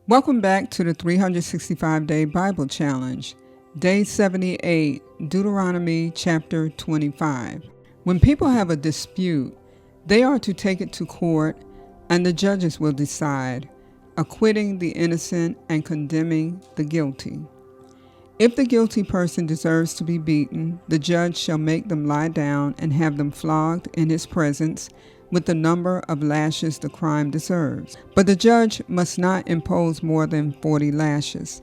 Welcome back to the 365-Day Bible Challenge, Day 78, Deuteronomy chapter 25. When people have a dispute, they are to take it to court, and the judges will decide, acquitting the innocent and condemning the guilty. If the guilty person deserves to be beaten, the judge shall make them lie down and have them flogged in his presence with the number of lashes the crime deserves. But the judge must not impose more than 40 lashes.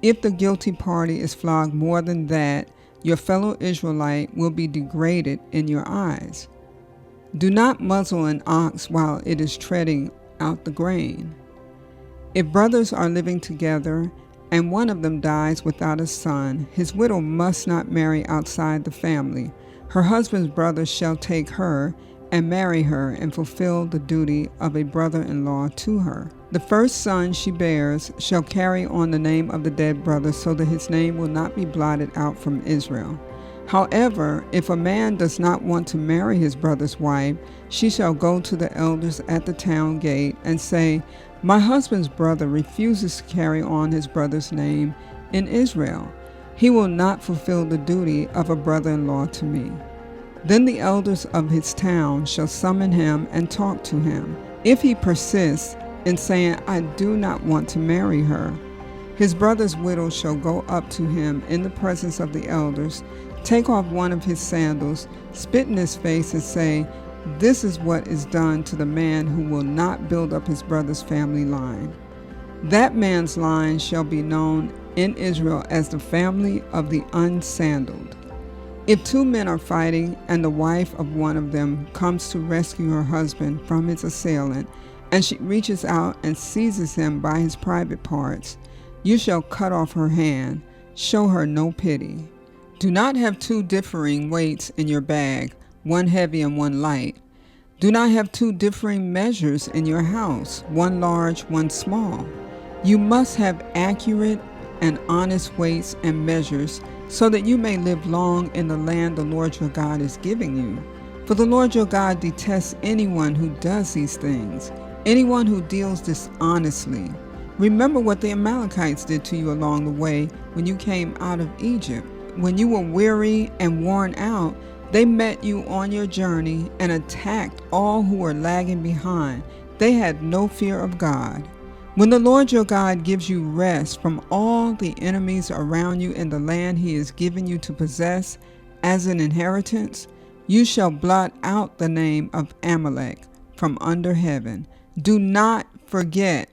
If the guilty party is flogged more than that, your fellow Israelite will be degraded in your eyes. Do not muzzle an ox while it is treading out the grain. If brothers are living together and one of them dies without a son, his widow must not marry outside the family. Her husband's brother shall take her and marry her and fulfill the duty of a brother-in-law to her. The first son she bears shall carry on the name of the dead brother so that his name will not be blotted out from Israel. However, if a man does not want to marry his brother's wife, she shall go to the elders at the town gate and say, "My husband's brother refuses to carry on his brother's name in Israel. He will not fulfill the duty of a brother-in-law to me." Then the elders of his town shall summon him and talk to him. If he persists in saying, "I do not want to marry her," his brother's widow shall go up to him in the presence of the elders, take off one of his sandals, spit in his face, and say, "This is what is done to the man who will not build up his brother's family line." That man's line shall be known in Israel as the family of the unsandaled. If two men are fighting and the wife of one of them comes to rescue her husband from his assailant, and she reaches out and seizes him by his private parts, you shall cut off her hand. Show her no pity. Do not have two differing weights in your bag, one heavy and one light. Do not have two differing measures in your house, one large, one small. You must have accurate and honest weights and measures, so that you may live long in the land the Lord your God is giving you. For the Lord your God detests anyone who does these things, anyone who deals dishonestly. Remember what the Amalekites did to you along the way when you came out of Egypt. When you were weary and worn out, they met you on your journey and attacked all who were lagging behind. They had no fear of God. When the Lord your God gives you rest from all the enemies around you in the land he is giving you to possess as an inheritance, you shall blot out the name of Amalek from under heaven. Do not forget